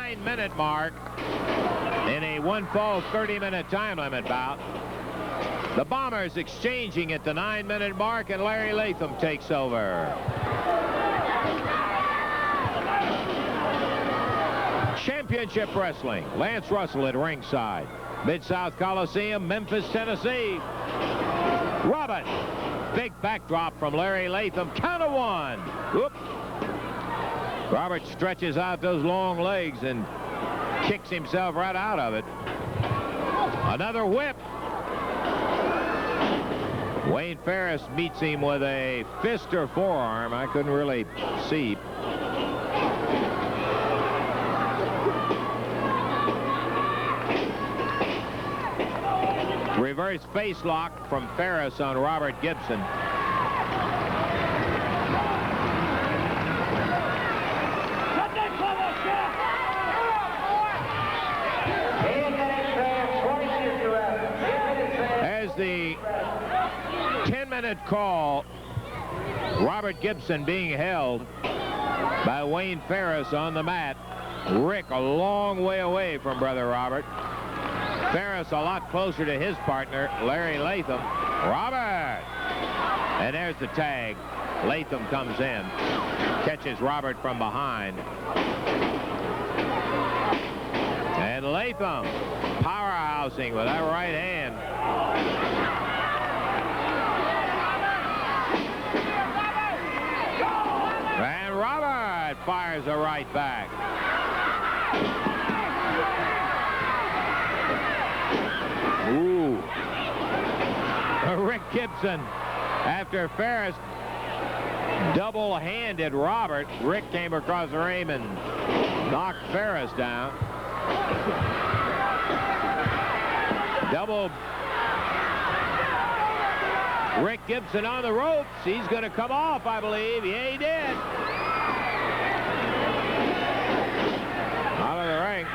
9-minute mark in a one-fall 30-minute time limit bout. The Bombers exchanging at the 9-minute mark, and Larry Latham takes over. Championship Wrestling. Lance Russell at ringside. Mid-South Coliseum, Memphis, Tennessee. Robert. Big backdrop from Larry Latham. Count of one. Whoop. Robert stretches out those long legs and kicks himself right out of it. Another whip. Wayne Ferris meets him with a fist or forearm. I couldn't really see. Reverse face lock from Ferris on Robert Gibson. As the 10-minute call, Robert Gibson being held by Wayne Ferris on the mat. Rick a long way away from Brother Robert. Ferris a lot closer to his partner, Larry Latham. Robert! And there's the tag. Latham comes in, catches Robert from behind. And Latham powerhousing with that right hand. And Robert fires a right back. Ooh. Rick Gibson, after Ferris double-handed Robert, Rick came across the ring and knocked Ferris down. Double. Rick Gibson on the ropes. He's going to come off, I believe. Yeah, he did. Out of the ring.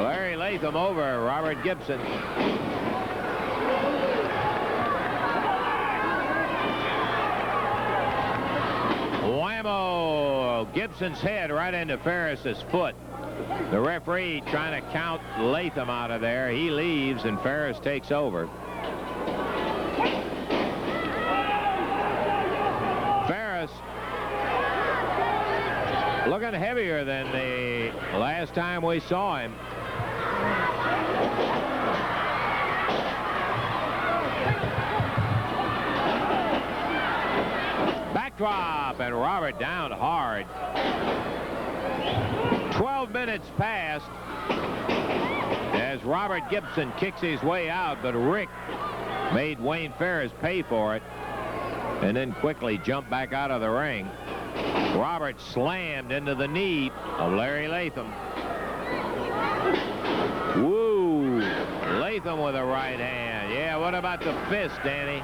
Larry Latham over Robert Gibson. Whammo! Gibson's head right into Ferris's foot. The referee trying to count Latham out of there. He leaves and Ferris takes over. Ferris looking heavier than the last time we saw him. Backdrop, and Robert down hard. 12 minutes passed as Robert Gibson kicks his way out, but Rick made Wayne Ferris pay for it and then quickly jumped back out of the ring. Robert slammed into the knee of Larry Latham. Woo! Latham with a right hand. Yeah, what about the fist, Danny?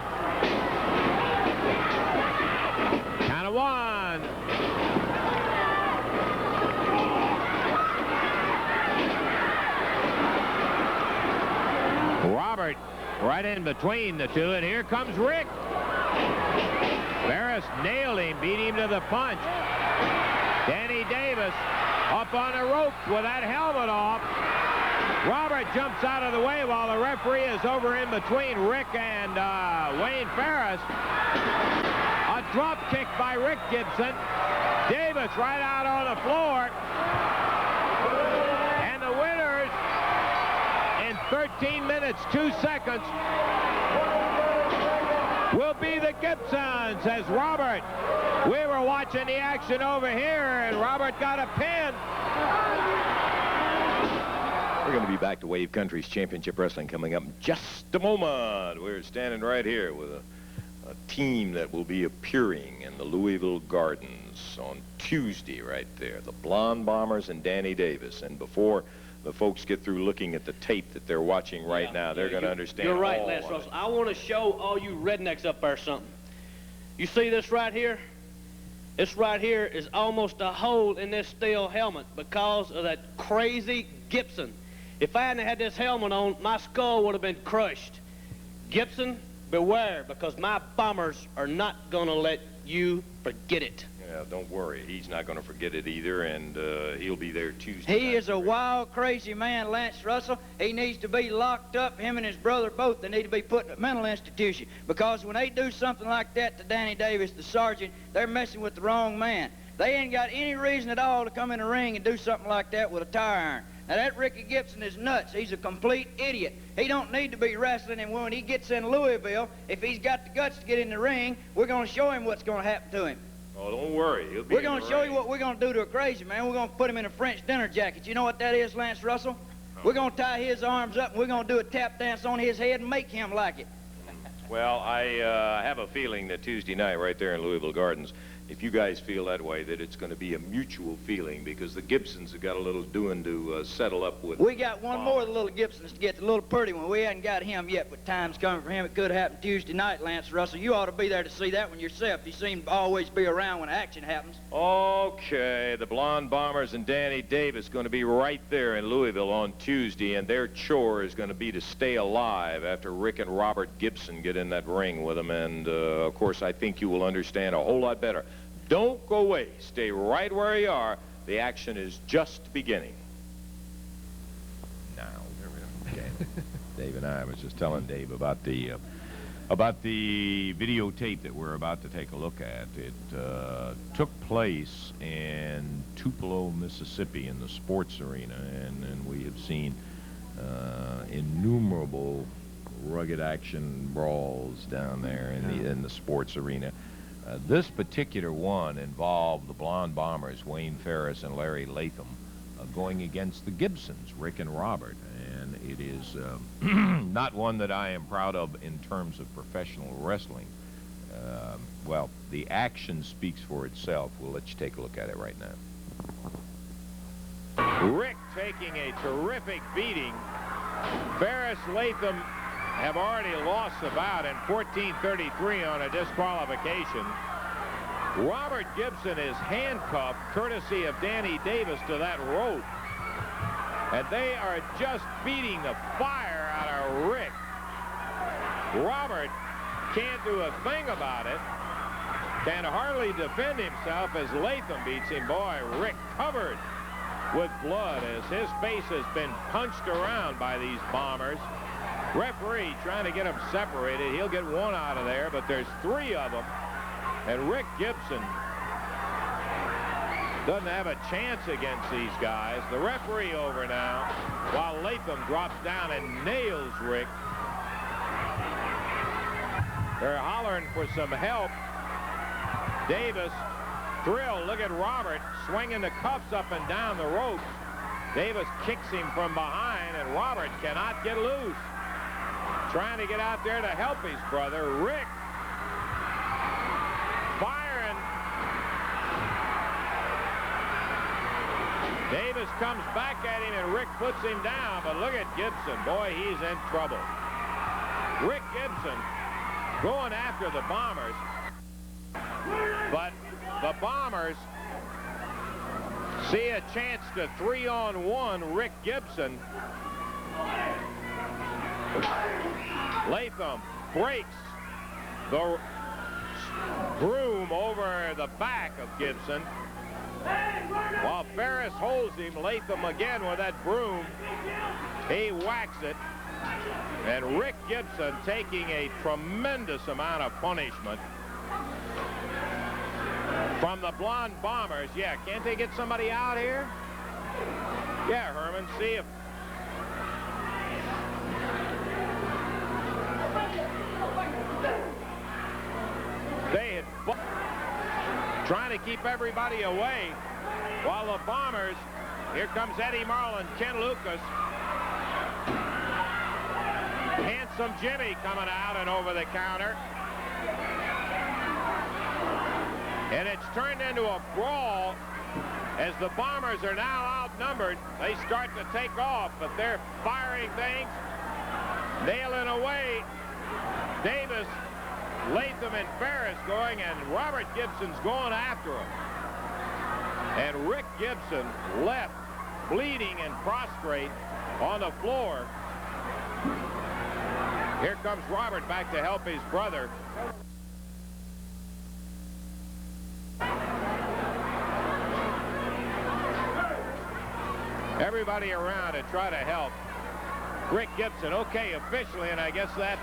Count of one. Robert right in between the two, and here comes Rick. Ferris nailed him, beat him to the punch. Danny Davis up on the ropes with that helmet off. Robert jumps out of the way while the referee is over in between Rick and Wayne Ferris. A drop kick by Rick Gibson. Davis right out on the floor. And the winners in 13 minutes, 2 seconds will be the Gibsons, as Robert, we were watching the action over here, and Robert got a pin. We're going to be back to Wave Country's Championship Wrestling coming up in just a moment. We're standing right here with a team that will be appearing in the Louisville Gardens on Tuesday right there. The Blonde Bombers and Danny Davis. And before the folks get through looking at the tape that they're watching right now, they're going to understand. You're right, Lance Russell. I want to show all you rednecks up there something. You see this right here? This right here is almost a hole in this steel helmet because of that crazy Gibson. If I hadn't had this helmet on, my skull would have been crushed. Gibson, beware, because my Bombers are not going to let you forget it. Yeah, don't worry. He's not going to forget it either, and he'll be there Tuesday. He is a wild, crazy man, Lance Russell. He needs to be locked up, him and his brother both. They need to be put in a mental institution, because when they do something like that to Danny Davis, the sergeant, they're messing with the wrong man. They ain't got any reason at all to come in the ring and do something like that with a tire iron. Now, that Ricky Gibson is nuts. He's a complete idiot. He don't need to be wrestling, and when he gets in Louisville, if he's got the guts to get in the ring, we're going to show him what's going to happen to him. Oh, don't worry. He'll be We're going to show you what we're going to do to a crazy man. We're going to put him in a French dinner jacket. You know what that is, Lance Russell? We're going to tie his arms up, and we're going to do a tap dance on his head and make him like it. Well, I have a feeling that Tuesday night right there in Louisville Gardens, if you guys feel that way, that it's going to be a mutual feeling, because the Gibsons have got a little doing to settle up with. We got one more of the little Gibsons to get, the little pretty one. We hadn't got him yet, but time's coming for him. It could happen Tuesday night, Lance Russell. You ought to be there to see that one yourself. You seem to always be around when action happens. Okay, the Blonde Bombers and Danny Davis going to be right there in Louisville on Tuesday, and their chore is going to be to stay alive after Rick and Robert Gibson get in that ring with them. And, of course, I think you will understand a whole lot better. Don't go away. Stay right where you are. The action is just beginning. Now, there we go. Okay. Dave and I was just telling Dave about the videotape that we're about to take a look at. It took place in Tupelo, Mississippi, in the sports arena, and we have seen innumerable rugged action brawls down there in the sports arena. This particular one involved the Blonde Bombers, Wayne Ferris and Larry Latham, going against the Gibsons, Rick and Robert. And it is not one that I am proud of in terms of professional wrestling. Well, the action speaks for itself. We'll let you take a look at it right now. Rick taking a terrific beating. Ferris, Latham have already lost the bout in 14:33 on a disqualification. Robert Gibson is handcuffed, courtesy of Danny Davis, to that rope. And they are just beating the fire out of Rick. Robert can't do a thing about it. Can hardly defend himself as Latham beats him. Boy, Rick covered with blood as his face has been punched around by these Bombers. Referee trying to get them separated. He'll get one out of there, but there's three of them. And Rick Gibson doesn't have a chance against these guys. The referee over now, while Latham drops down and nails Rick. They're hollering for some help. Davis, thrilled. Look at Robert swinging the cuffs up and down the ropes. Davis kicks him from behind, and Robert cannot get loose. Trying to get out there to help his brother. Rick firing. Davis comes back at him, and Rick puts him down. But look at Gibson. Boy, he's in trouble. Rick Gibson going after the Bombers. But the Bombers see a chance to 3-on-1 Rick Gibson. Latham breaks the broom over the back of Gibson. While Ferris holds him, Latham again with that broom. He whacks it. And Rick Gibson taking a tremendous amount of punishment from the Blonde Bombers. Yeah, can't they get somebody out here? Yeah, Herman, see if... They had trying to keep everybody away while the Bombers, here comes Eddie Marlin, Ken Lucas. Handsome Jimmy coming out and over the counter. And it's turned into a brawl as the Bombers are now outnumbered. They start to take off, but they're firing things, nailing away. Davis, Latham, and Ferris going, and Robert Gibson's going after him. And Rick Gibson left bleeding and prostrate on the floor. Here comes Robert back to help his brother. everybody around to try to help Rick Gibson. Okay, officially, and I guess that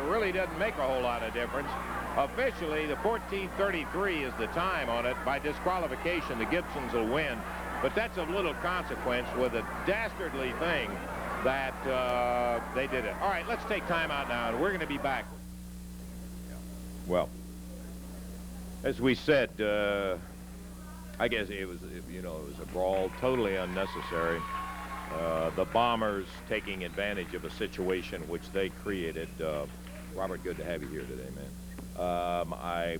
really doesn't make a whole lot of difference. Officially, the 14:33 is the time on it. By disqualification, the Gibsons will win. But that's of little consequence with a dastardly thing that they did it. All right, let's take time out now, and we're going to be back. Well, as we said, I guess it was a brawl, totally unnecessary. The Bombers taking advantage of a situation which they created. Robert, good to have you here today, man. I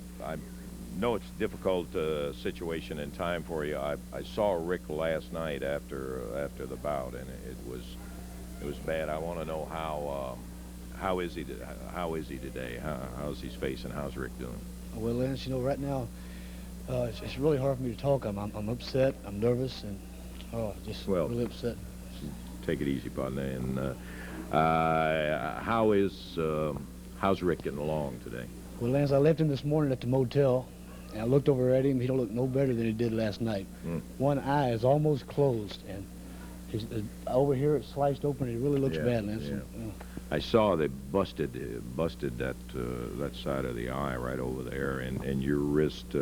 know it's a difficult situation and time for you. I saw Rick last night after the bout, and it was bad. I want to know how is he today? How's his face, and how's Rick doing? Well, Lance, right now it's really hard for me to talk. I'm upset. I'm nervous, and just really upset. Take it easy, partner. And how's Rick getting along today? Well, Lance, I left him this morning at the motel, and I looked over at him. He don't look no better than he did last night. One eye is almost closed, and his, over here it's sliced open. It really looks bad, Lance. Yeah. I saw they busted that side of the eye right over there, and your wrist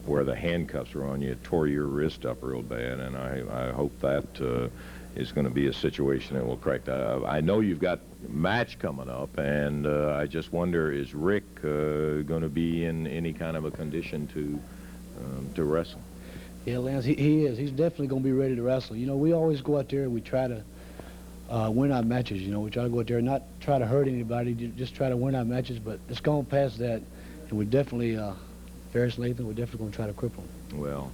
where the handcuffs were on you, it tore your wrist up real bad, and I hope that is going to be a situation that will correct. I know you've got a match coming up, and I just wonder, is Rick going to be in any kind of a condition to wrestle? Yeah, Lance, he is. He's definitely going to be ready to wrestle. We always go out there and we try to win our matches. We try to go out there and not try to hurt anybody, just try to win our matches, but it's gone past that, and we definitely, Ferris Latham, we're definitely going to try to cripple him. Well,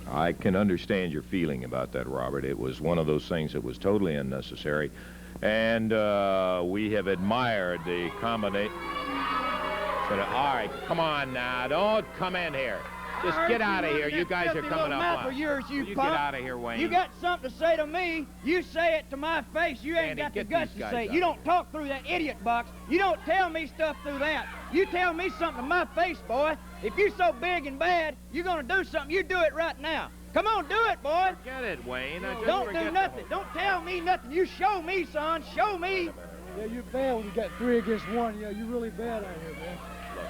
I can understand your feeling about that, Robert. It was one of those things that was totally unnecessary, and we have admired the combination. All right, come on now, don't come in here. Just get out of here. You guys are coming up. You get out of here, Wayne. You got something to say to me, you say it to my face. You ain't got the guts to say it. You don't talk through that idiot box. You don't tell me stuff through that. You tell me something to my face, boy. If you're so big and bad, you're going to do something. You do it right now. Come on, do it, boy. Forget it, Wayne. Don't do nothing. Don't tell me nothing. You show me, son. Show me. Yeah, you're bad when you got 3 against 1. Yeah, you're really bad out here, man.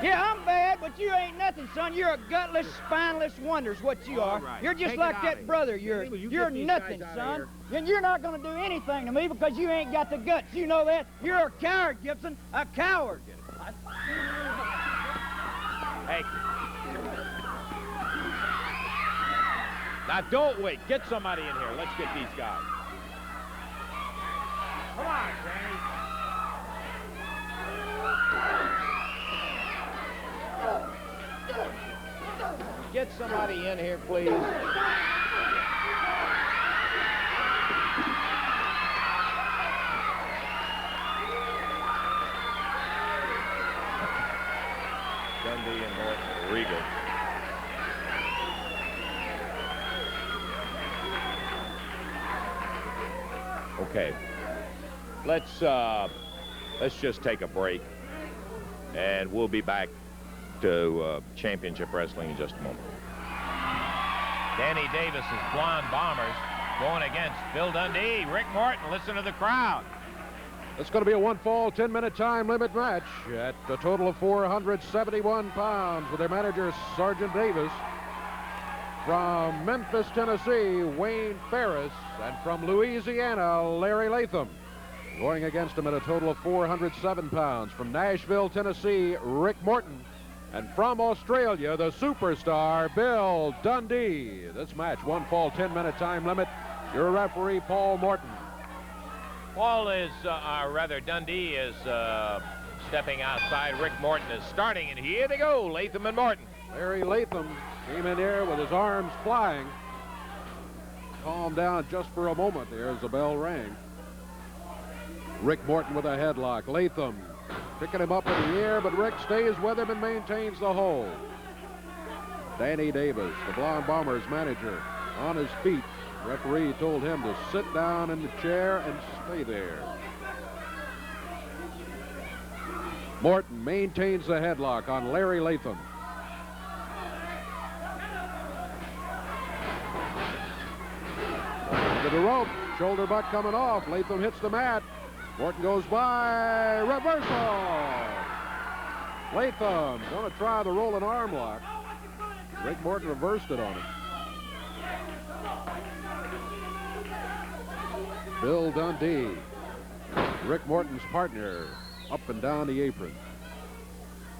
Yeah, I'm bad, but you ain't nothing, son. You're a gutless, spineless wonder's what you are. Right. You're just Take like that brother of yours. You're nothing, son. And you're not going to do anything to me because you ain't got the guts. You know that? You're a coward, Gibson. A coward. Hey. Now, don't wait. Get somebody in here. Let's get these guys. Come on, Danny. Get somebody in here, please. Dundee and Morton, Regal. Okay. Let's just take a break, and we'll be back to championship wrestling in just a moment. Danny Davis's Blonde Bombers going against Bill Dundee. Rick Morton, listen to the crowd. It's going to be a 1-fall, 10-minute time limit match at a total of 471 pounds with their manager, Sergeant Davis. From Memphis, Tennessee, Wayne Ferris, and from Louisiana, Larry Latham. Going against him at a total of 407 pounds. From Nashville, Tennessee, Rick Morton. And from Australia, the superstar, Bill Dundee. This match, 1-fall, 10-minute time limit. Your referee, Paul Morton. Paul is, Dundee is stepping outside. Rick Morton is starting, and here they go, Latham and Morton. Larry Latham came in there with his arms flying. Calmed down just for a moment there as the bell rang. Rick Morton with a headlock. Latham picking him up in the air, but Rick stays with him and maintains the hold. Danny Davis, the Blonde Bombers manager, on his feet. Referee told him to sit down in the chair and stay there. Morton maintains the headlock on Larry Latham. Into the rope. Shoulder butt coming off. Latham hits the mat. Morton goes by. Reversal. Latham going to try the rolling arm lock. Rick Morton reversed it on him. Bill Dundee, Rick Morton's partner, up and down the apron.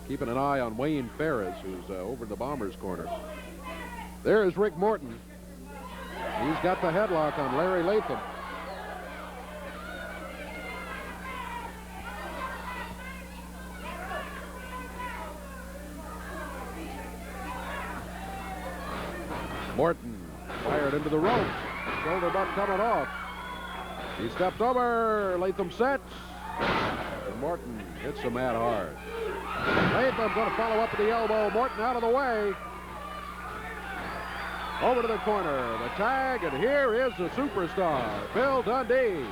Keeping an eye on Wayne Ferris, who's over in the Bombers' corner. There is Rick Morton. He's got the headlock on Larry Latham. Morton fired into the ropes. Shoulder butt coming off. He stepped over. Latham sets. And Morton hits the mat hard. Latham going to follow up with the elbow. Morton out of the way. Over to the corner. The tag, and here is the superstar, Bill Dundee.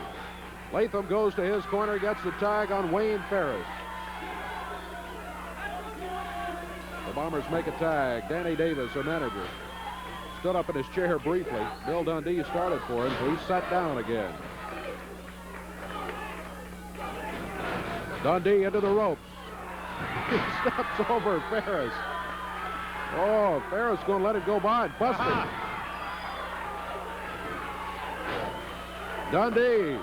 Latham goes to his corner, gets the tag on Wayne Ferris. The Bombers make a tag. Danny Davis, their manager, stood up in his chair briefly. Bill Dundee started for him, so he sat down again. Dundee into the ropes. He steps over Ferris. Oh, Ferris going to let it go by and bust it. Dundee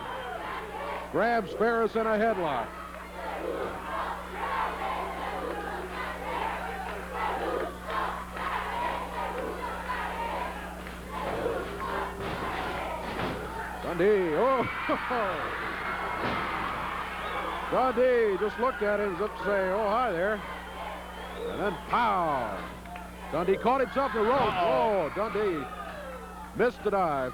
grabs Ferris in a headlock. Dundee, oh. Dundee just looked at him as if to say, oh, hi there. And then pow. Dundee caught himself in the rope. Oh, Dundee missed the dive.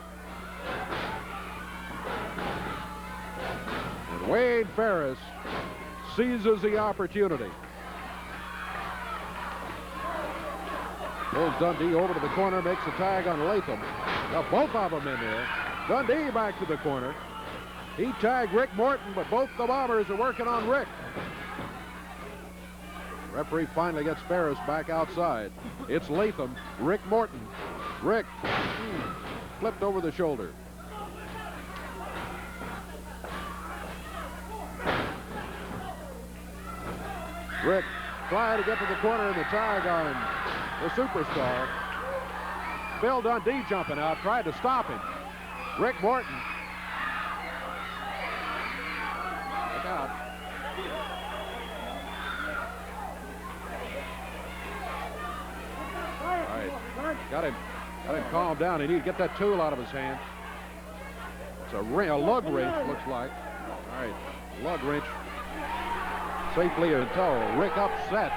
And Wayne Ferris seizes the opportunity. Pulls Dundee over to the corner, makes a tag on Latham. Got both of them in there. Dundee back to the corner. He tagged Rick Morton, but both the Bombers are working on Rick. Referee finally gets Ferris back outside. It's Latham, Rick Morton. Rick flipped over the shoulder. Rick trying to get to the corner and the tag on the superstar. Bill Dundee jumping out, tried to stop him. Rick Morton. Look out. All right, got him calmed down. He need to get that tool out of his hand. It's a lug wrench, looks like. All right, lug wrench. Safely in tow. Rick upset.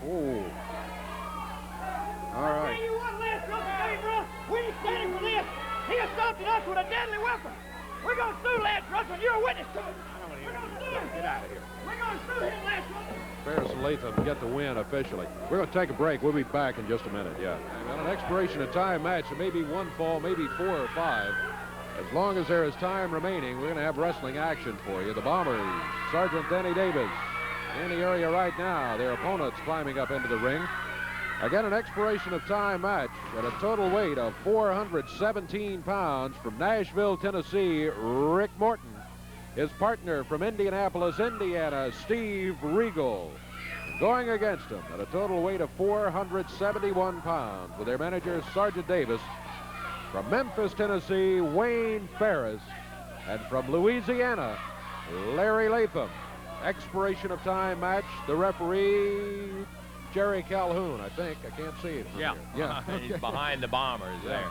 Oh. All right. You won last Russell, bro. We ain't standing for this. He assaulted us with a deadly weapon. We're going to sue Lance Russell. You're a witness to it. We're going to sue him. Get out of here. We're going to sue him, Lance Russell. Ferris and Latham get the win officially. We're going to take a break. We'll be back in just a minute, yeah. And on an expiration of time match, it may be one fall, maybe 4 or 5. As long as there is time remaining, we're going to have wrestling action for you. The Bombers, Sergeant Danny Davis, in the area right now. Their opponents climbing up into the ring. Again, an expiration of time match at a total weight of 417 pounds from Nashville, Tennessee, Rick Morton. His partner from Indianapolis, Indiana, Steve Regal. Going against him at a total weight of 471 pounds with their manager, Sergeant Davis. From Memphis, Tennessee, Wayne Ferris. And from Louisiana, Larry Latham. Expiration of time match. The referee, Jerry Calhoun, I think. I can't see it. Yeah. Yeah. He's behind the Bombers there.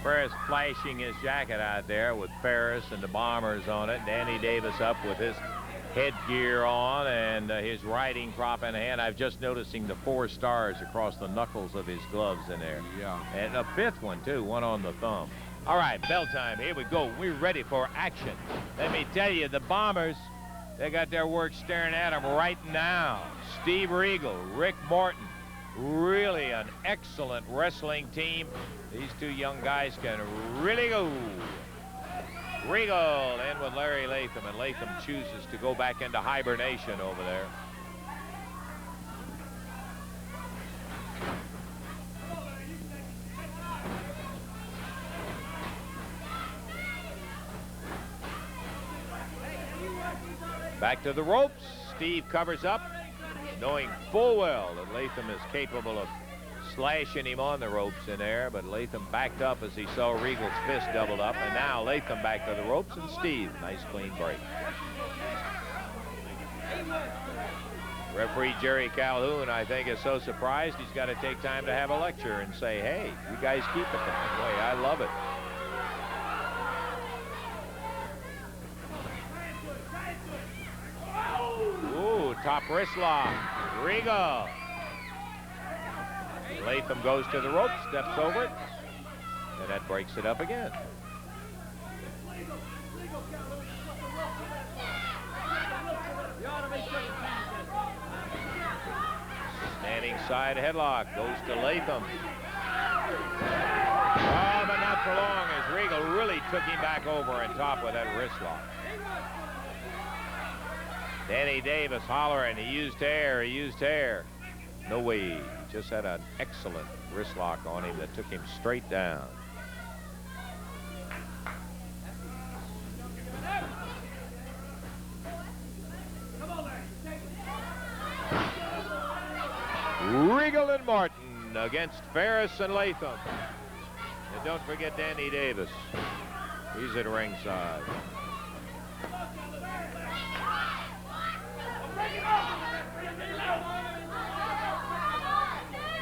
Ferris flashing his jacket out there with Ferris and the Bombers on it. Danny Davis up with his headgear on and his riding crop in hand. I'm just noticing the 4 stars across the knuckles of his gloves in there. Yeah. And a 5th one, too, one on the thumb. All right, bell time. Here we go. We're ready for action. Let me tell you, the Bombers, they got their work staring at them right now. Steve Regal, Rick Morton, really an excellent wrestling team. These 2 young guys can really go. Regal in with Larry Latham, and Latham chooses to go back into hibernation over there. Back to the ropes. Steve covers up, knowing full well that Latham is capable of slashing him on the ropes in there, but Latham backed up as he saw Regal's fist doubled up, and now Latham back to the ropes, and Steve, nice clean break. Referee Jerry Calhoun, I think, is so surprised he's got to take time to have a lecture and say, hey, you guys keep it that way. I love it. Ooh, top wrist lock. Regal. Latham goes to the rope, steps over it, and that breaks it up again. Standing side headlock goes to Latham. Oh, but not for long as Regal really took him back over on top with that wrist lock. Danny Davis hollering, he used hair, he used hair. No way, he just had an excellent wrist lock on him that took him straight down. Regal and Martin against Ferris and Latham. And don't forget Danny Davis. He's at ringside.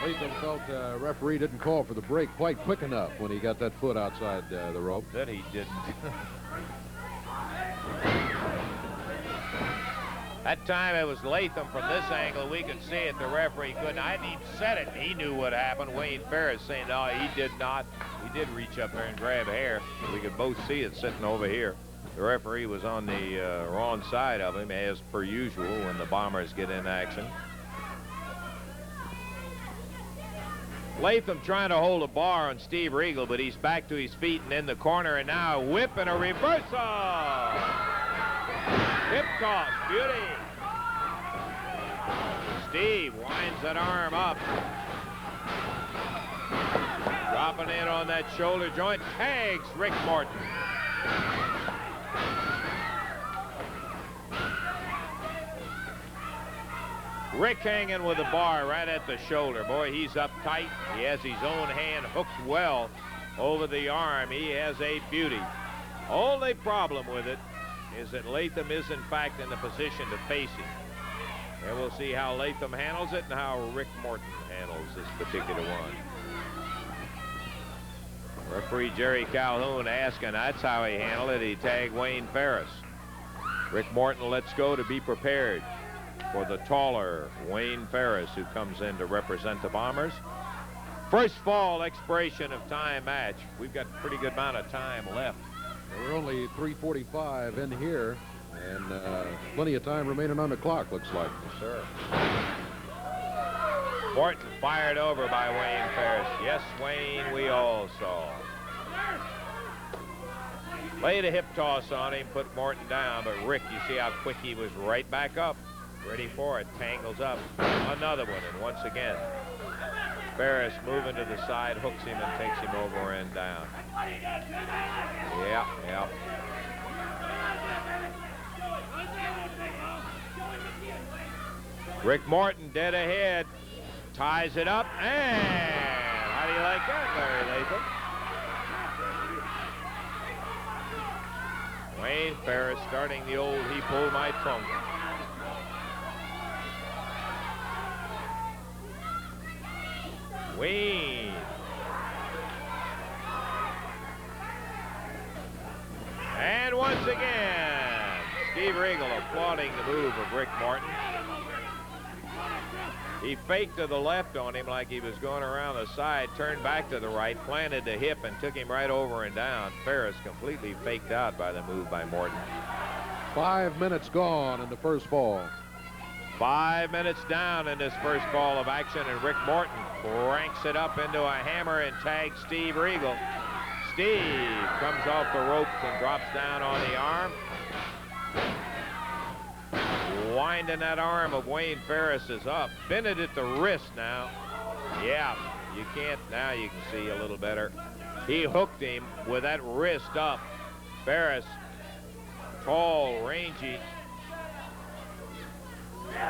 Latham felt the referee didn't call for the break quite quick enough when he got that foot outside the rope. That he didn't. That time it was Latham from this angle. We could see it. The referee couldn't. I didn't even said it. He knew what happened. Wayne Ferris saying, no, he did not. He did reach up there and grab hair. We could both see it sitting over here. The referee was on the wrong side of him, as per usual, when the Bombers get in action. Latham trying to hold a bar on Steve Regal, but he's back to his feet and in the corner, and now a whip and a reversal. Hip toss, beauty. Steve winds that arm up. Dropping in on that shoulder joint, tags Rick Morton. Rick hanging with the bar right at the shoulder. Boy, he's up tight. He has his own hand hooked well over the arm. He has a beauty. Only problem with it is that Latham is, in fact, in the position to face him. And we'll see how Latham handles it and how Rick Morton handles this particular one. Referee Jerry Calhoun asking, that's how he handled it. He tagged Wayne Ferris. Rick Morton lets go to be prepared for the taller Wayne Ferris, who comes in to represent the Bombers. First fall expiration of time match. We've got a pretty good amount of time left. We're only 3:45 in here, and plenty of time remaining on the clock, looks like. Yes, sir. Morton fired over by Wayne Ferris. Yes, Wayne, we all saw. Laid a hip toss on him, put Morton down, but Rick, you see how quick he was right back up. Ready for it, tangles up. Another one, and once again, Ferris moving to the side, hooks him and takes him over and down. Yeah. Rick Morton dead ahead, ties it up, and how do you like that, Larry Latham? Wayne Ferris starting the old he pulled my trunk. Wayne. And once again, Steve Regal applauding the move of Rick Morton. He faked to the left on him like he was going around the side, turned back to the right, planted the hip, and took him right over and down. Ferris completely faked out by the move by Morton. 5 minutes gone in the first fall. 5 minutes down in this first fall of action, and Rick Morton cranks it up into a hammer and tags Steve Regal. Steve comes off the ropes and drops down on the arm. Winding that arm of Wayne Ferris is up. Bend it at the wrist now. Yeah, you can't, now you can see a little better. He hooked him with that wrist up. Ferris, tall, rangy,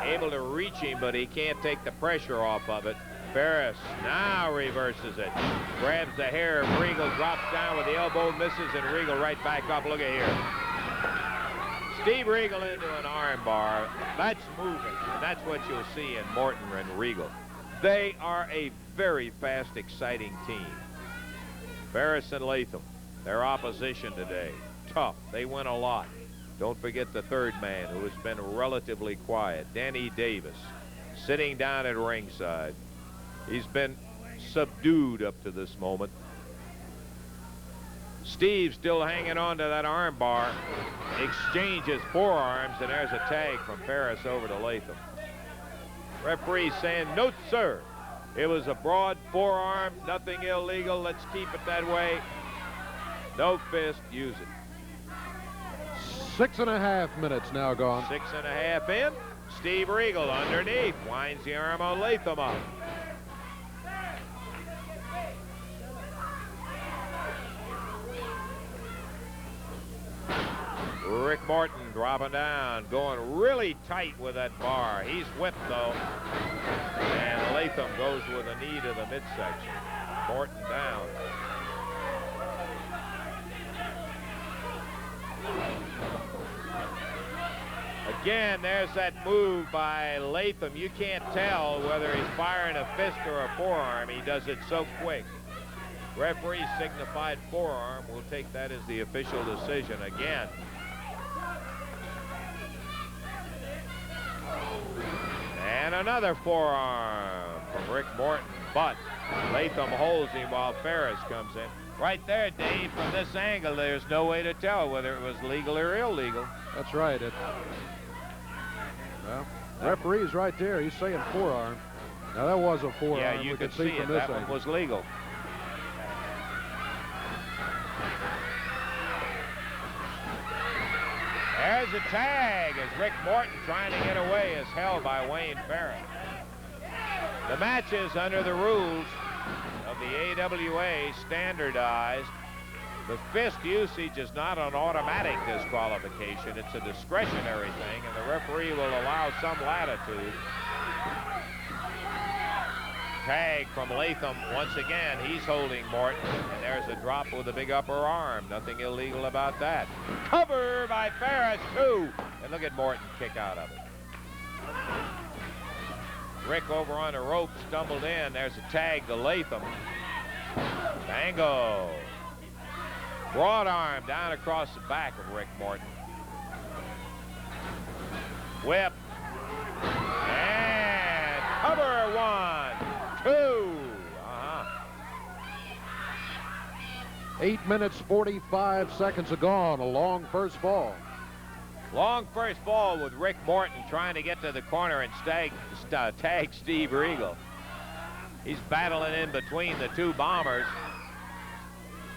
able to reach him, but he can't take the pressure off of it. Ferris now reverses it. Grabs the hair of Regal, drops down with the elbow, misses, and Regal right back up. Look at here. Steve Regal into an arm bar. That's moving. And that's what you'll see in Morton and Regal. They are a very fast, exciting team. Ferris and Latham, their opposition today. Tough. They win a lot. Don't forget the third man, who has been relatively quiet, Danny Davis, sitting down at ringside. He's been subdued up to this moment. Steve still hanging on to that arm bar, exchanges forearms, and there's a tag from Ferris over to Latham. Referee saying, "Note, sir, it was a broad forearm, nothing illegal, let's keep it that way. No fist, use it." 6.5 minutes now gone. 6.5 in. Steve Regal underneath, winds the arm on Latham up. Rick Morton dropping down, going really tight with that bar. He's whipped, though. And Latham goes with a knee to the midsection. Morton down. Again, there's that move by Latham. You can't tell whether he's firing a fist or a forearm. He does it so quick. Referee signified forearm. We'll take that as the official decision again. And another forearm from Rick Morton, but Latham holds him while Ferris comes in. Right there, Dave, from this angle, there's no way to tell whether it was legal or illegal. That's right. Well, referee's right there. He's saying forearm. Now, that was a forearm. Yeah, you could see it. From this that angle. one was legal. There's a tag as Rick Morton, trying to get away, is held by Wayne Ferris. The matches under the rules of the AWA standardized. The fist usage is not an automatic disqualification. It's a discretionary thing, and the referee will allow some latitude. Tag from Latham once again. He's holding Morton, and there's a drop with a big upper arm. Nothing illegal about that. Cover by Ferris, too. And look at Morton kick out of it. Rick over on the rope, stumbled in. There's a tag to Latham. Tango. Broad arm down across the back of Rick Morton. Whip. And cover, 1, 2. 8 minutes, 45 seconds gone. A long first ball. Long first ball with Rick Morton trying to get to the corner and tag Steve Regal. He's battling in between the two bombers.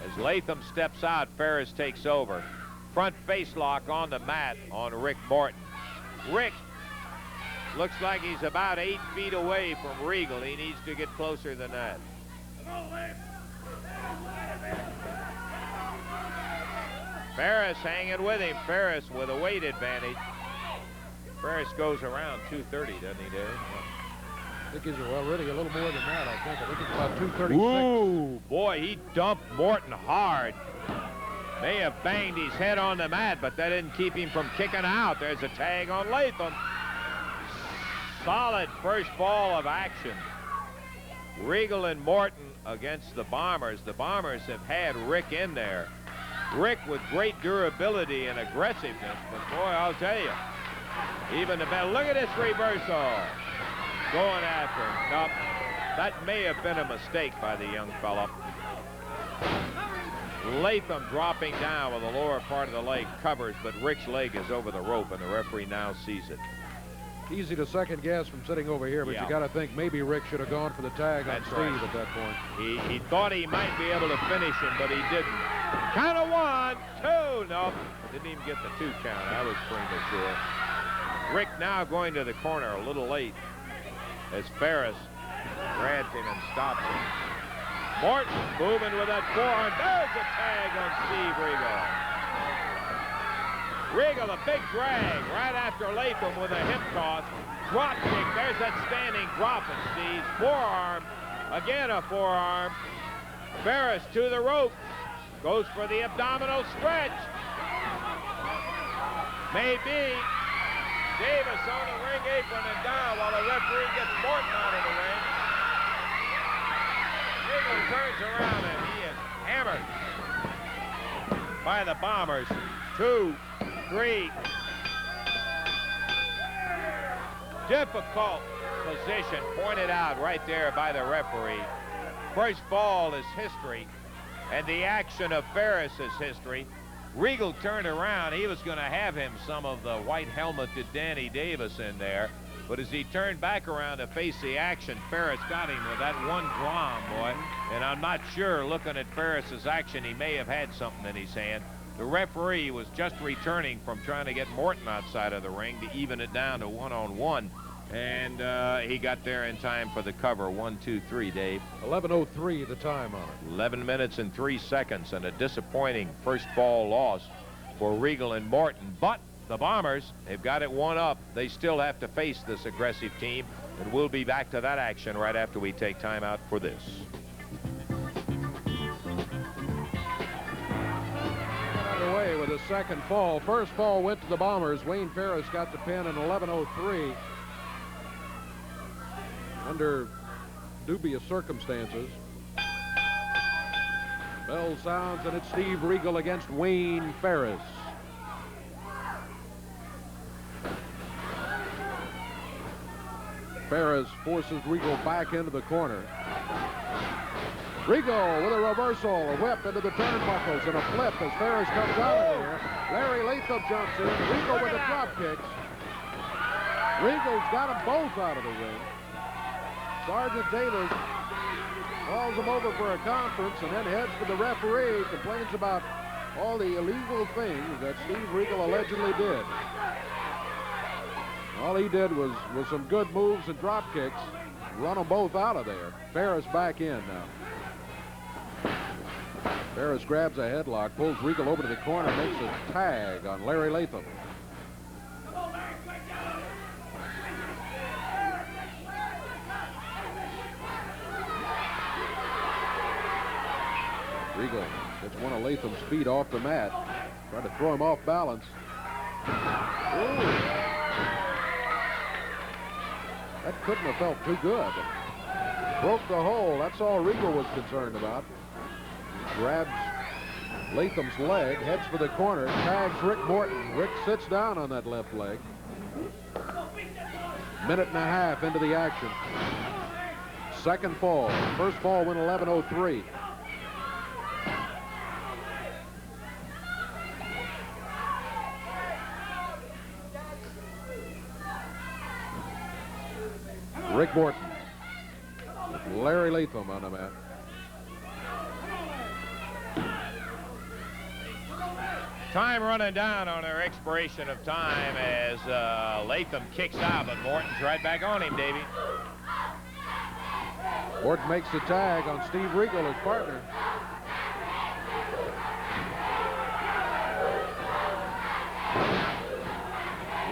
As Latham steps out, Ferris takes over. Front face lock on the mat on Rick Morton. Rick looks like he's about 8 feet away from Regal. He needs to get closer than that. Ferris hanging with him. Ferris with a weight advantage. Ferris goes around 230, doesn't he, Dave? I think he's already a little more than that, I think. I think it's about 236. Ooh, boy, he dumped Morton hard. May have banged his head on the mat, but that didn't keep him from kicking out. There's a tag on Latham. Solid first ball of action. Regal and Morton against the Bombers. The Bombers have had Rick in there. Rick with great durability and aggressiveness, but boy, I'll tell you, even the bell. Look at this reversal. Going after him. Nope. That may have been a mistake by the young fella. Latham dropping down with the lower part of the leg covers, but Rick's leg is over the rope, and the referee now sees it. Easy to second guess from sitting over here, but Yeah. you got to think maybe Rick should have gone for the tag That's on Steve right. at that point. He thought he might be able to finish him, but he didn't. Count of 1, 2. Nope. Didn't even get the 2 count. That was premature. Rick now going to the corner a little late as Ferris grabs him and stops him. Morton moving with that forearm. There's a tag on Steve Regal. Regal, a big drag right after Latham with a hip toss. drop kick. There's that standing drop at Steve's forearm. Again, a forearm. Ferris to the rope. Goes for the abdominal stretch. Maybe. Davis on the ring apron and down while the referee gets Morton out of the ring. Regal turns around and he is hammered by the Bombers. 2, 3. Difficult position pointed out right there by the referee. First fall is history, and the action of Ferris is history. Regal turned around. He was going to have him some of the white helmeted Danny Davis in there, but as he turned back around to face the action, Ferris got him with that one drum, boy. And I'm not sure, looking at Ferris's action, he may have had something in his hand. The referee was just returning from trying to get Morton outside of the ring to even it down to 1-on-1. And he got there in time for the cover. 1, 2, 3, Dave. 11:03 the time on it. 11 minutes and 3 seconds, and a disappointing first fall loss for Regal and Morton. But the Bombers, they've got it one up. They still have to face this aggressive team, and we'll be back to that action right after we take time out for this. Underway with a second fall. First fall went to the Bombers. Wayne Ferris got the pin in 11:03. Under dubious circumstances. Bell sounds, and it's Steve Regal against Wayne Ferris. Ferris forces Regal back into the corner. Regal with a reversal, a whip into the turnbuckles, and a flip as Ferris comes out of here. Larry Latham jumps in. Regal with the drop kicks. Regal's got them both out of the ring. Sergeant Davis calls him over for a conference and then heads to the referee, complains about all the illegal things that Steve Regal allegedly did. All he did was some good moves and drop kicks, run them both out of there. Ferris back in now. Ferris grabs a headlock, pulls Regal over to the corner, makes a tag on Larry Latham. Regal gets one of Latham's feet off the mat, trying to throw him off balance. Ooh. That couldn't have felt too good. Broke the hole. That's all Regal was concerned about. Grabs Latham's leg, heads for the corner, tags Rick Morton. Rick sits down on that left leg. Minute and a half into the action. Second fall. First fall went 11:03. Rick Morton with Larry Latham on the mat. Time running down on our expiration of time as Latham kicks out, but Morton's right back on him, Davey. Morton makes the tag on Steve Regal, his partner.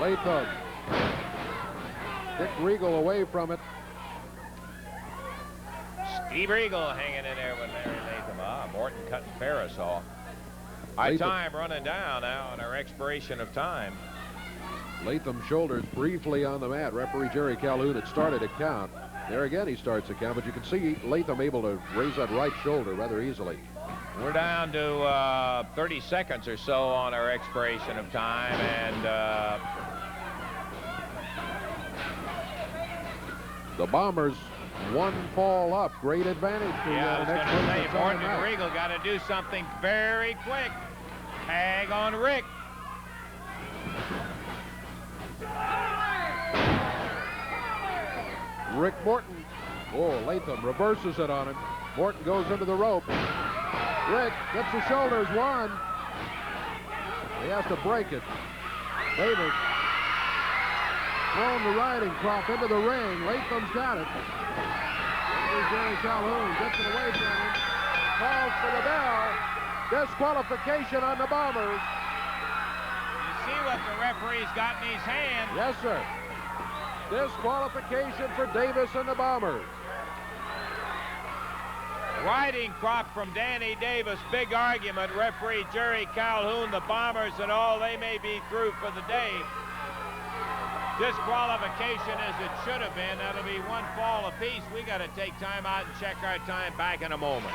Latham. Dick Regal away from it. Steve Regal hanging in there with Larry Latham. Morton cutting Ferris off. High time running down now on our expiration of time. Latham shoulders briefly on the mat. Referee Jerry Calhoun had started a count. There again he starts a count, but you can see Latham able to raise that right shoulder rather easily. We're down to 30 seconds or so on our expiration of time, and the Bombers one fall up. Great advantage to I was going to say, Morton and match. Regal got to do something very quick. Tag on Rick. Rick Morton. Oh, Latham reverses it on him. Morton goes into the rope. Rick gets the shoulders, one. He has to break it. Davis throwing the riding crop into the ring. Latham's got it. Here's Jerry Calhoun, gets it away from him. Calls for the bell. Disqualification on the Bombers. You see what the referee's got in his hand. Yes, sir. Disqualification for Davis and the Bombers. Riding crop from Danny Davis. Big argument. Referee Jerry Calhoun, the Bombers and all, they may be through for the day. Disqualification as it should have been. That'll be 1 fall apiece. We got to take time out and check our time. Back in a moment.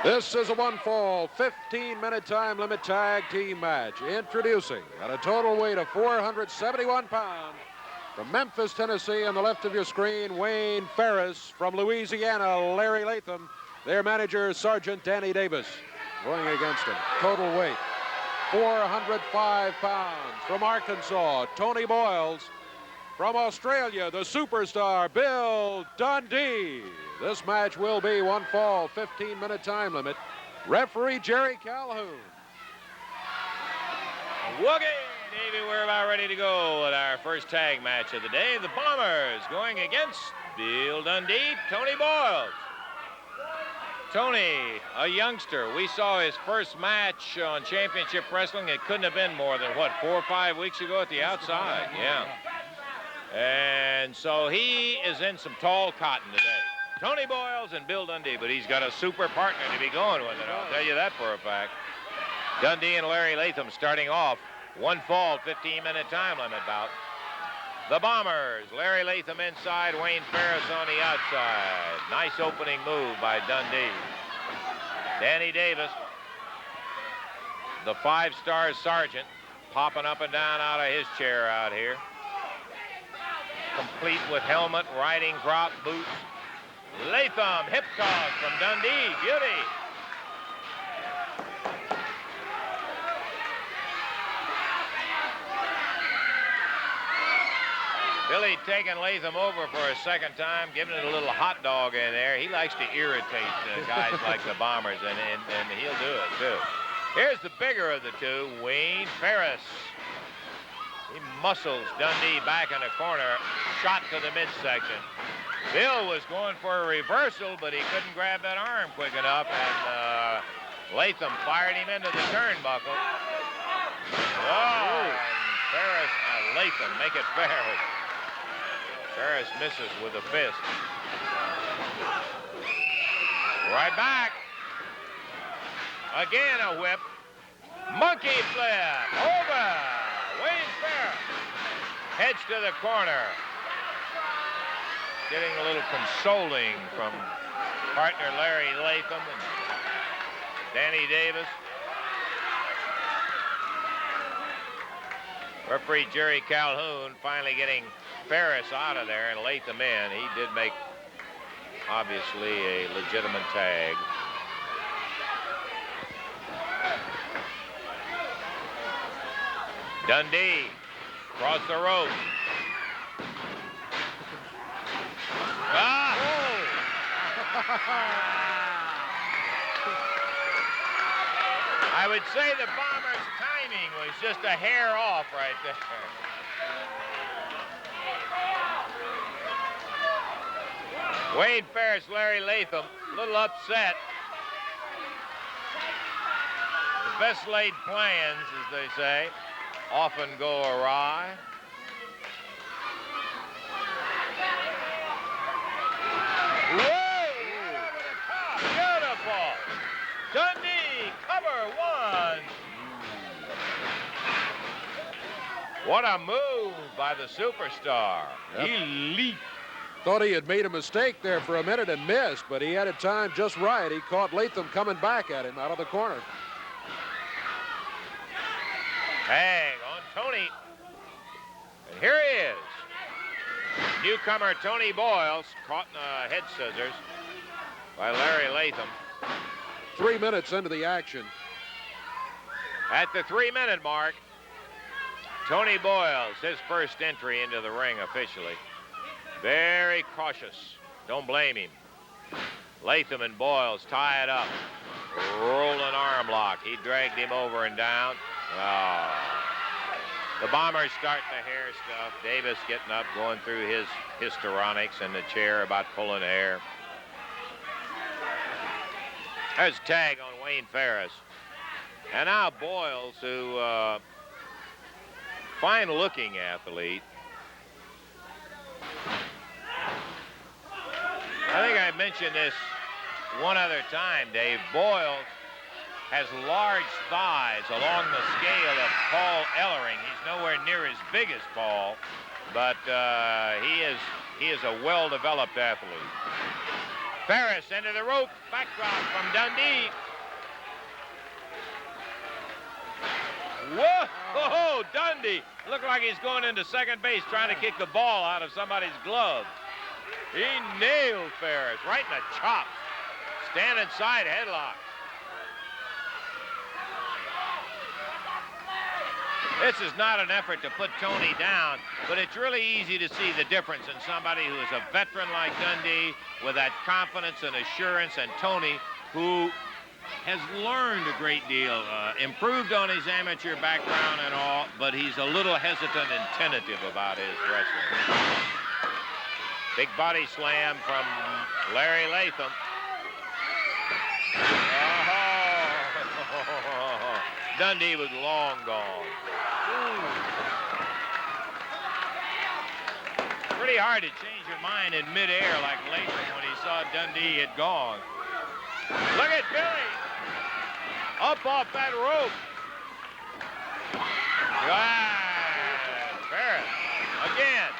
This is a 1 fall, 15-minute time limit tag team match. Introducing at a total weight of 471 pounds from Memphis, Tennessee, on the left of your screen, Wayne Ferris. From Louisiana, Larry Latham. Their manager, Sergeant Danny Davis, going against him. Total weight 405 pounds. From Arkansas, Tony Boyles. From Australia, the superstar, Bill Dundee. This match will be 1 fall, 15-minute time limit. Referee Jerry Calhoun. Woogie, Davey, we're about ready to go with our first tag match of the day. The Bombers going against Bill Dundee, Tony Boyles. Tony, a youngster. We saw his first match on Championship Wrestling. It couldn't have been more than, what, 4 or 5 weeks ago at the outside. Yeah. And so he is in some tall cotton today. Tony Boyles and Bill Dundee, but he's got a super partner to be going with it. I'll tell you that for a fact. Dundee and Larry Latham starting off 1 fall, 15-minute time limit bout. The Bombers, Larry Latham inside, Wayne Ferris on the outside. Nice opening move by Dundee. Danny Davis, the 5-star sergeant, popping up and down out of his chair out here. Complete with helmet, riding crop, boots. Latham, hip toss from Dundee, beauty. Billy taking Latham over for a second time, giving it a little hot dog in there. He likes to irritate guys like the Bombers, and he'll do it, too. Here's the bigger of the two, Wayne Ferris. He muscles Dundee back in the corner, shot to the midsection. Bill was going for a reversal, but he couldn't grab that arm quick enough, and Latham fired him into the turnbuckle. Oh, and Ferris, Latham, make it fair. Ferris misses with a fist. Right back. Again a whip. Monkey flip. Over. Wayne Ferris. Heads to the corner. Getting a little consoling from partner Larry Latham and Danny Davis. Referee Jerry Calhoun finally getting Ferris out of there and Latham in. He did make, obviously, a legitimate tag. Dundee across the rope. Ah! I would say the Bombers' timing was just a hair off right there. Wayne Ferris, Larry Latham, a little upset. The best laid plans, as they say, often go awry. Whoa! Over the top. Beautiful. Dundee, cover one. What a move by the superstar. Yep. He leaped. Thought he had made a mistake there for a minute and missed, but he had it timed just right. He caught Latham coming back at him out of the corner. Hang on Tony. And here he is. Newcomer Tony Boyles caught in the head scissors by Larry Latham. 3 minutes into the action. At the 3-minute mark, Tony Boyles, his first entry into the ring officially. Very cautious. Don't blame him. Latham and Boyles tie it up. Rolling arm lock. He dragged him over and down. Oh. The Bombers start the hair stuff. Davis getting up, going through his histrionics in the chair about pulling hair. There's a tag on Wayne Ferris. And now Boyles, who fine-looking athlete, I mention this one other time, Dave. Boyles has large thighs along the scale of Paul Ellering. He's nowhere near as big as Paul, but he is a well-developed athlete. Ferris into the rope, backdrop from Dundee. Whoa, Dundee. Looked like he's going into second base trying to kick the ball out of somebody's glove. He nailed Ferris right in the chops. Standing side headlock. This is not an effort to put Tony down, but it's really easy to see the difference in somebody who is a veteran like Dundee with that confidence and assurance, and Tony, who has learned a great deal, improved on his amateur background and all, but he's a little hesitant and tentative about his wrestling. Big body slam from Larry Latham. Oh, Dundee was long gone. Pretty hard to change your mind in midair like Latham when he saw Dundee had gone. Look at Billy. Up off that rope. Right. Ferris. Again.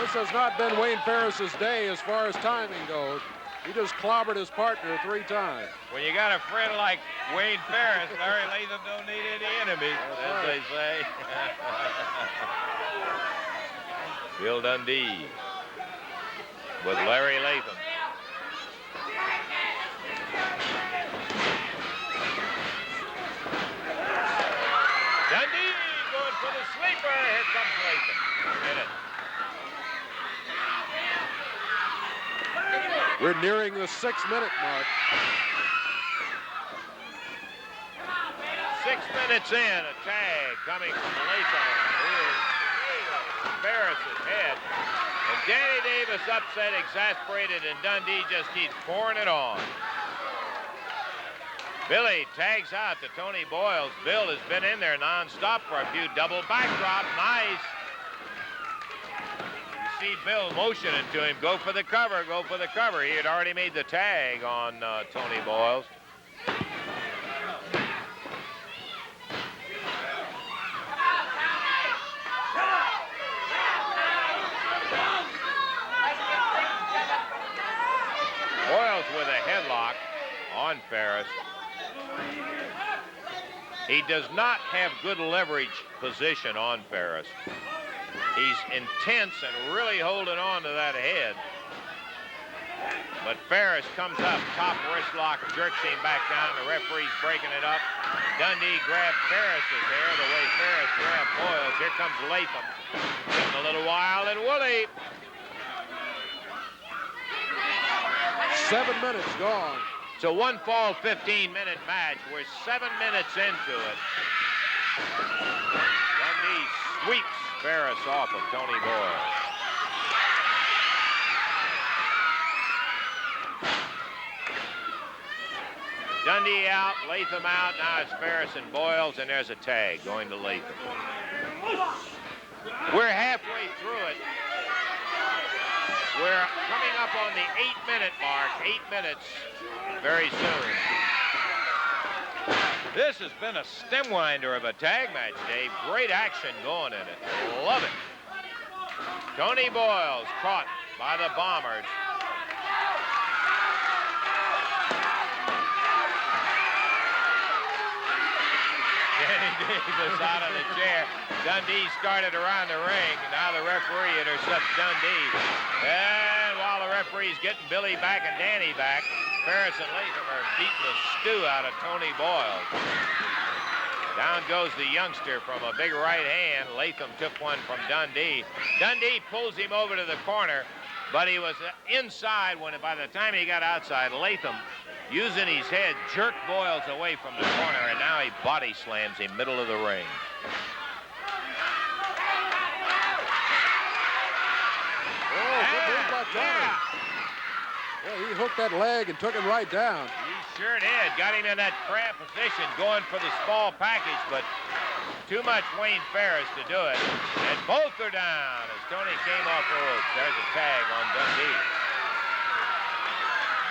This has not been Wayne Ferris's day as far as timing goes. He just clobbered his partner 3 times. When you got a friend like Wayne Ferris, Larry Latham don't need any enemies, as they say. Bill Dundee with Larry Latham. Dundee going for the sleeper. Here comes Latham. Hit it. We're nearing the 6-minute mark. 6 minutes in, a tag coming from Latham. Here's Ferris's head. And Danny Davis upset, exasperated, and Dundee just keeps pouring it on. Billy tags out to Tony Boyles. Bill has been in there nonstop for a few. Double backdrop, nice. See Bill motioning to him, go for the cover, go for the cover. He had already made the tag on Tony Boyles. Boyles with a headlock on Ferris. He does not have good leverage position on Ferris. He's intense and really holding on to that head. But Ferris comes up, top wrist lock, jerks him back down. The referee's breaking it up. Dundee grabbed Ferris's hair the way Ferris grabbed Boyles. Here comes Latham. Getting a little wild and woolly. 7 minutes gone. It's a one-fall 15-minute match. We're 7 minutes into it. Dundee sweeps Ferris off of Tony Boyles. Dundee out, Latham out. Now it's Ferris and Boyles, and there's a tag going to Latham. We're halfway through it. We're coming up on the 8-minute mark. 8 minutes very soon. This has been a stem winder of a tag match, Dave. Great action going in it. Love it. Tony Boyles caught by the Bombers. Danny Davis out of the chair. Dundee started around the ring. Now the referee intercepts Dundee. And while the referee's getting Billy back and Danny back, Ferris and Latham are beating the stew out of Tony Boyles. Down goes the youngster from a big right hand. Latham took one from Dundee. Dundee pulls him over to the corner, but he was inside when, by the time he got outside, Latham, using his head, jerked Boyles away from the corner, and now he body slams him middle of the ring. Oh, good move by Tony. Yeah, he hooked that leg and took him right down. He sure did. Got him in that crab position, going for the small package, but Too much Wayne Ferris to do it. And both are down as Tony came off the ropes. There's a tag on Dundee.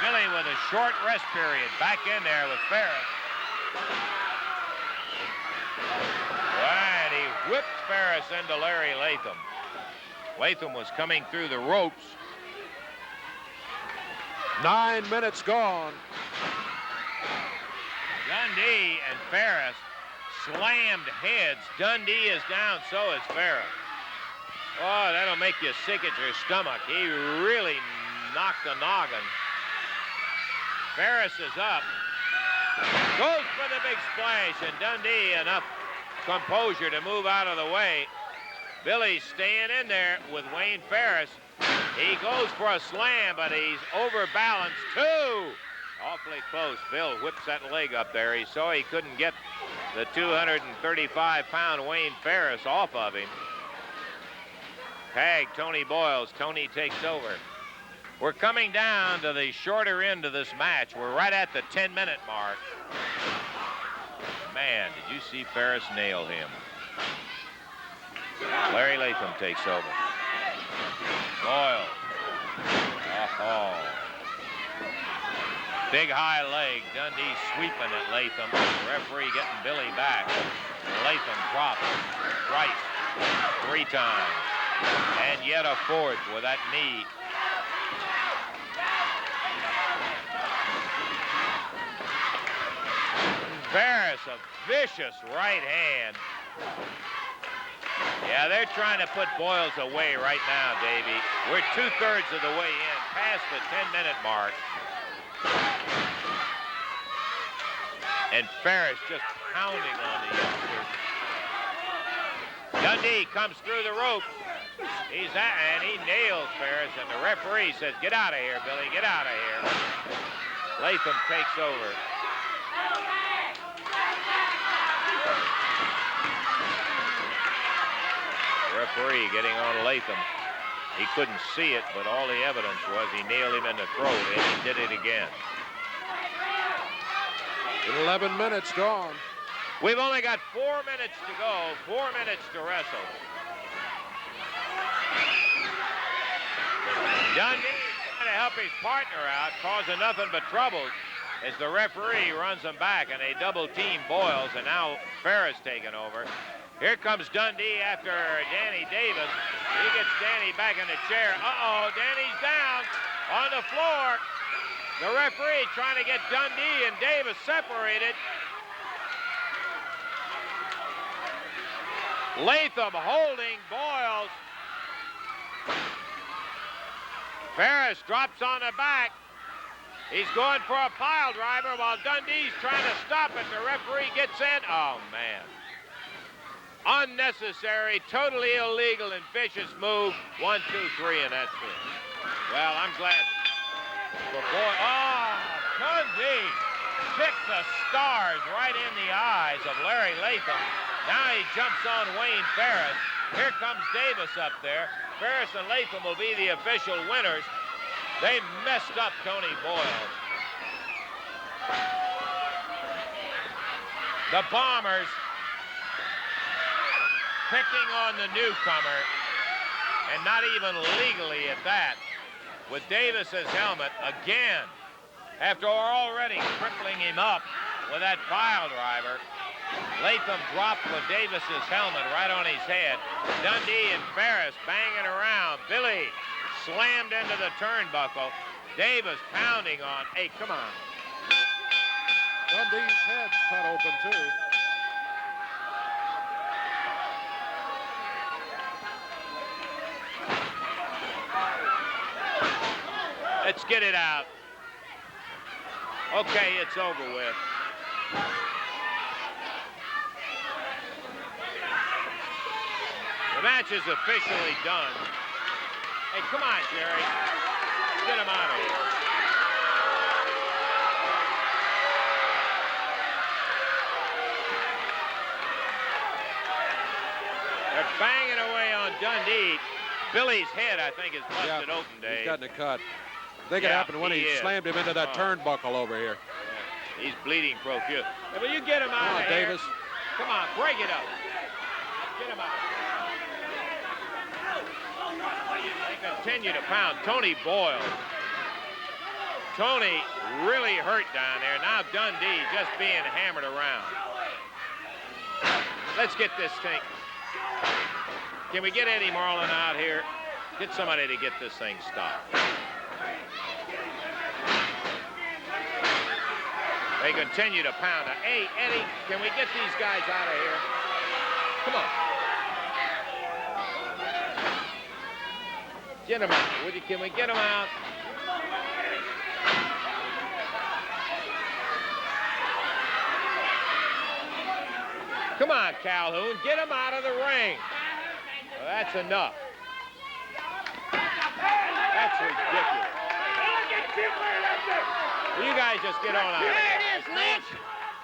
Billy with a short rest period. Back in there with Ferris. And he whipped Ferris into Larry Latham. Latham was coming through the ropes. 9 minutes gone. Dundee and Ferris slammed heads. Dundee is down, so is Ferris. Oh, that'll make you sick at your stomach. He really knocked the noggin. Ferris is up. Goes for the big splash, and Dundee enough composure to move out of the way. Billy's staying in there with Wayne Ferris. He goes for a slam, but he's overbalanced. Two! Awfully close. Bill whips that leg up there. He saw he couldn't get the 235-pound Wayne Ferris off of him. Tag Tony Boyles. Tony takes over. We're coming down to the shorter end of this match. We're right at the 10-minute mark. Man, did you see Ferris nail him? Larry Latham takes over. Boyle. Oh. Big high leg. Dundee sweeping at Latham. The referee getting Billy back. Latham drops twice, 3 times, and yet a 4th with that knee. Ferris, a vicious right hand. Yeah, they're trying to put Boyles away right now, Davey. We're 2/3 of the way in, past the 10-minute mark. And Ferris just pounding on the youngster. Dundee comes through the rope. And he nails Ferris, and the referee says, "Get out of here, Billy, get out of here." Latham takes over. Referee getting on Latham. He couldn't see it, but all the evidence was he nailed him in the throat, and he did it again. 11 minutes gone. We've only got 4 minutes to go, 4 minutes to wrestle. Dundee trying to help his partner out, causing nothing but troubles as the referee runs them back, and they double team Boyles, and now Ferris taking over. Here comes Dundee after Danny Davis. He gets Danny back in the chair. Uh-oh, Danny's down on the floor. The referee trying to get Dundee and Davis separated. Latham holding Boyles. Ferris drops on the back. He's going for a pile driver while Dundee's trying to stop it. The referee gets in. Oh, man. Unnecessary, totally illegal, and vicious move. 1, 2, 3, and that's it. Well, I'm glad for Boyle. Oh, Dundee picked the stars right in the eyes of Larry Latham. Now he jumps on Wayne Ferris. Here comes Davis up there. Ferris and Latham will be the official winners. They messed up Tony Boyle. The Bombers picking on the newcomer, and not even legally at that, with Davis's helmet again, after already crippling him up with that pile driver. Latham dropped with Davis's helmet right on his head. Dundee and Ferris banging around. Billy slammed into the turnbuckle. Davis pounding on. Hey, come on. Dundee's head's cut open, too. Let's get it out. Okay, it's over with. The match is officially done. Hey, come on, Jerry. Get him out of here. They're banging away on Dundee. Billy's head, I think, is busted open, Dave. He's gotten a cut. I think it happened when he slammed him into that turnbuckle over here. Yeah. He's bleeding profuse. Hey, will you get him out of here? Davis. Come on, break it up. Get him out. They continue to pound. Tony Boyle. Tony really hurt down there. Now Dundee just being hammered around. Let's get this thing. Can we get Eddie Marlin out here? Get somebody to get this thing stopped. They continue to pound. Hey, Eddie, can we get these guys out of here? Come on. Get them out. Can we get them out? Come on, Calhoun. Get them out of the ring. Well, that's enough. That's ridiculous. Well, you guys just get on out. There it is, Lynch.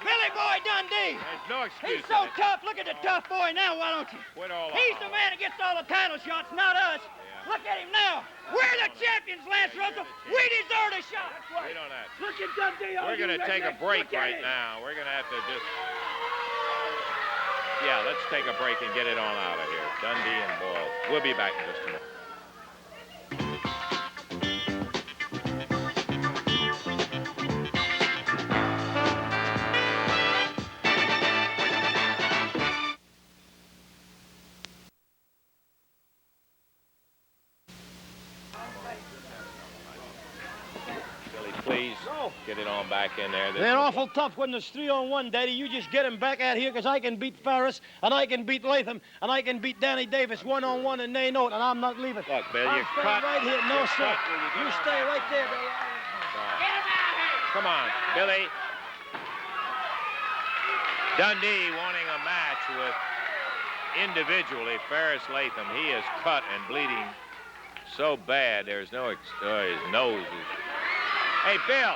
Billy Boy Dundee. There's no excuse. He's so tough. Look at the tough boy now, why don't you? Quit all He's the man that gets all the title shots, not us. Yeah. Look at him now. We're the champions, Lance Russell. We deserve a shot. We don't have. Look at Dundee. We're going to take a break right now. We're going to have to just... Yeah, let's take a break and get it on out of here. Dundee and Boyle. We'll be back in just a minute. Please get it on back in there. They're awful tough when there's 3-on-1, Daddy. You just get them back out here, because I can beat Ferris, and I can beat Latham, and I can beat Danny Davis 1-on-1, and they know it, and I'm not leaving. Look, Bill, I'm you're staying cut. right here. No, sir. You You stay right there, Billy. Come on, Billy. Dundee wanting a match with individually Ferris Latham. He is cut and bleeding so bad. There's no his nose is. Hey, Bill.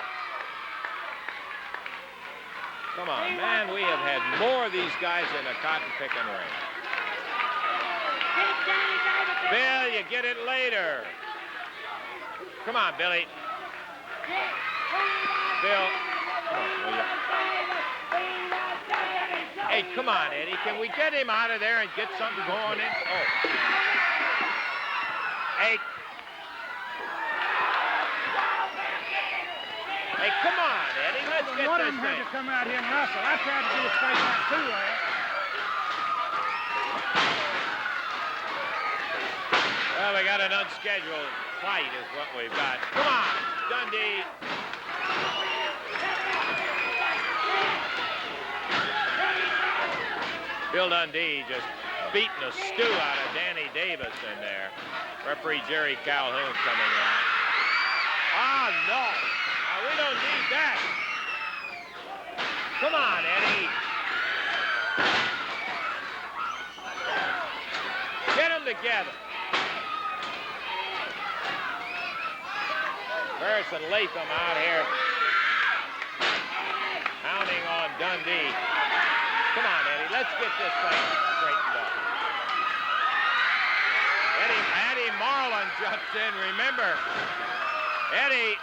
Come on, man. We have had more of these guys in the cotton picking ring. Bill, you get it later. Come on, Billy. Bill. Come on, will you? Hey, come on, Eddie. Can we get him out of there and get something going in? Oh. Hey. Hey, come on, Eddie. Let's get One of this them had thing. to come out here and wrestle. I tried to do a straight back too, Well, we got an unscheduled fight is what we've got. Come on, Dundee. Bill Dundee just beating the stew out of Danny Davis in there. Referee Jerry Calhoun coming out. Oh, no. Now, we don't need that. Come on, Eddie. Get them together. Ferris and Latham out here pounding on Dundee. Come on, Eddie. Let's get this thing straightened up. Eddie Marlin jumps in. Remember, Eddie,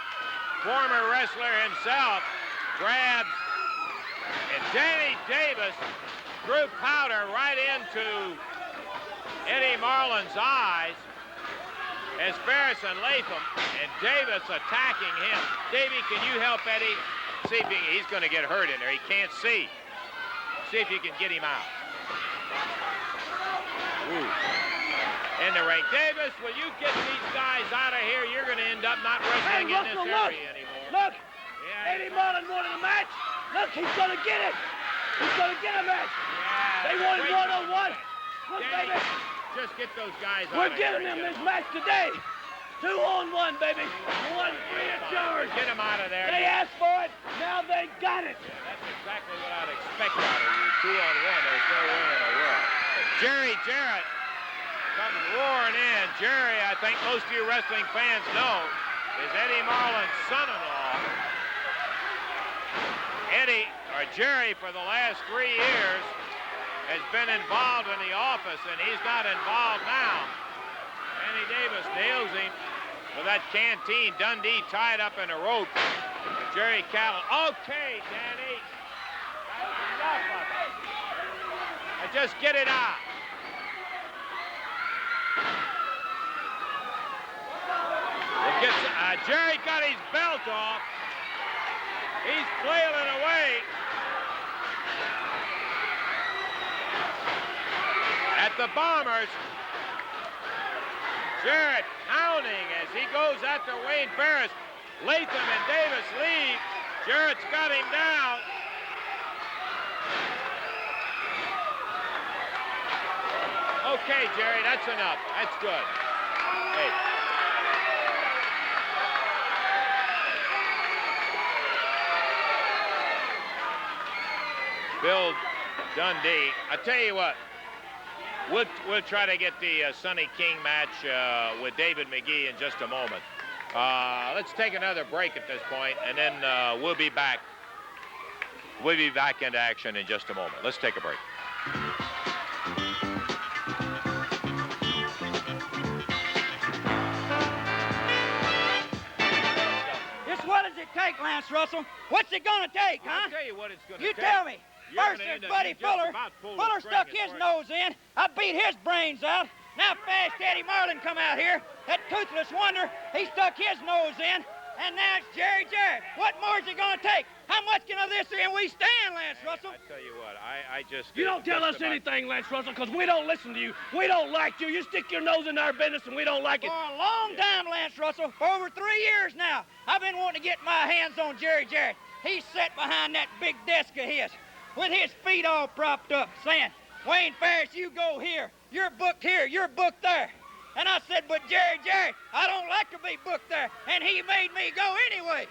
former wrestler himself, grabs, and Danny Davis threw powder right into Eddie Marlin's eyes as Ferris and Latham, and Davis attacking him. Davey, can you help Eddie? See if he's going to get hurt in there. He can't see. See if you can get him out. Ooh. In the ring. Davis, will you get these guys out of here? You're going to end up not wrestling in this area anymore. Look, Yeah, Eddie Marlin wanted a match. Look, he's going to get it. He's going to get a match. yeah, They wanted great one-on-one. Look, Danny, baby, just get those guys out we're of here. giving them this match today. 2-on-1, baby. 1 free of charge. Get them out of there. They asked for it. Now they got it. Yeah, that's exactly what I'd expect out of you. 2-on-1, there's no way in the world. Jerry Jarrett comes roaring in. Jerry, I think most of you wrestling fans know, is Eddie Marlin's son-in-law. Jerry, for the last 3 years, has been involved in the office, and he's not involved now. Danny Davis nails him with that canteen. Dundee tied up in a rope. Jerry Callan. Okay, Danny. That's enough of it. Now just get it out. Jerry got his belt off. He's flailing away. At the Bombers, Jarrett pounding as he goes after Wayne Ferris. Latham and Davis leave. Jarrett's got him down. Okay, Jerry, that's enough. That's good. Hey. Bill Dundee, I tell you what, we'll try to get the Sonny King match with David McGee in just a moment. Let's take another break at this point, and then we'll be back. We'll be back into action in just a moment. Let's take a break. Just what does it take, Lance Russell? What's it gonna take, huh? I'll tell you what it's gonna take. You tell me. You're First, gonna end there's up Buddy just Fuller. about pulled Fuller the string stuck as his far nose in. I beat his brains out. Now Fast Eddie Marlin come out here. That toothless wonder, he stuck his nose in. And now it's Jerry Jarrett. What more is it going to take? How much can of this and we stand, Lance Russell? I tell you what, I just... You don't tell us anything, Lance Russell, because we don't listen to you. We don't like you. You stick your nose in our business, and we don't like it. For a long time, Lance Russell, for over 3 years now, I've been wanting to get my hands on Jerry Jarrett. He's sat behind that big desk of his with his feet all propped up, saying, Wayne Ferris, you go here. You're booked here. You're booked there. And I said, but Jerry Jarrett, I don't like to be booked there. And he made me go anyway.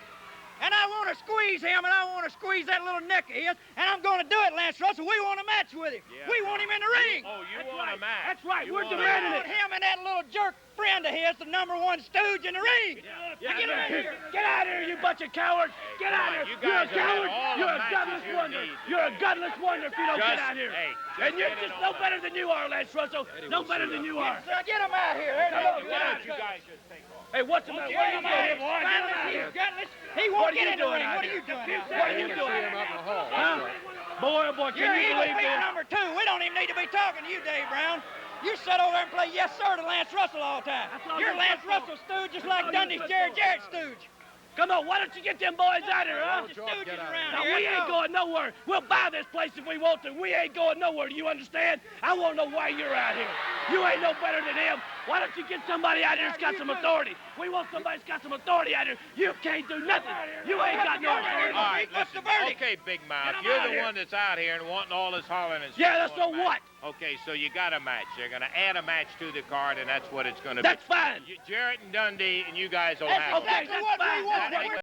And I want to squeeze him, and I want to squeeze that little neck of his, and I'm going to do it, Lance Russell. We want a match with him. Yeah. We want him in the ring. Oh, you want a match. That's right. You We're want a demanding We match. want him and that little jerk friend of his, the #1 stooge in the ring. Yeah, Get him out of here. Get out of here, you bunch of cowards. Get come out on, of here. you You're guys a have had coward. all the You're a matches gutless you wonder. need. You're a gutless wonder if you don't get out here. Hey, And you're get in just on no that. better than you are, Lance Russell. No better than you are. Get him out of here. There Come on, Why get out don't of you here. guys just take off? Hey, what's the matter? What are you doing, boy? Get him out of here. Gutless. He What won't are get you in the doing ring. out What are here? you doing out What there? are you doing? him out in the hall. Huh? Boy, oh boy, can You're you believe Eagle this? #2. We don't even need to be talking to you, Dave Brown. You sit over there and play yes sir to Lance Russell all the time. That's all You're you're Lance good for. Russell stooge just That's like all Dundee's you're Jerry good for. Jarrett stooge. Come on, why don't you get them boys out here, huh? Bunch of stooges around Now, here. we Let's ain't go. going nowhere. We'll buy this place if we want to. We ain't going nowhere. Do you understand? I want to know why you're out here. You ain't no better than him. Why don't you get somebody out here that's got some authority? We want somebody that's got some authority out here. You can't do nothing. You ain't got no authority. All right, What's listen. the verdict? Okay, Big Mouth, Get 'em you're out the here. one that's out here and wanting all this hollering and Yeah, stuff that's on so a match. what? Okay, so you got a match. They're going to add a match to the card, and that's what it's going to be. That's fine. Jarrett and Dundee, and you guys will That's have it. exactly that's what we fine. want. That We're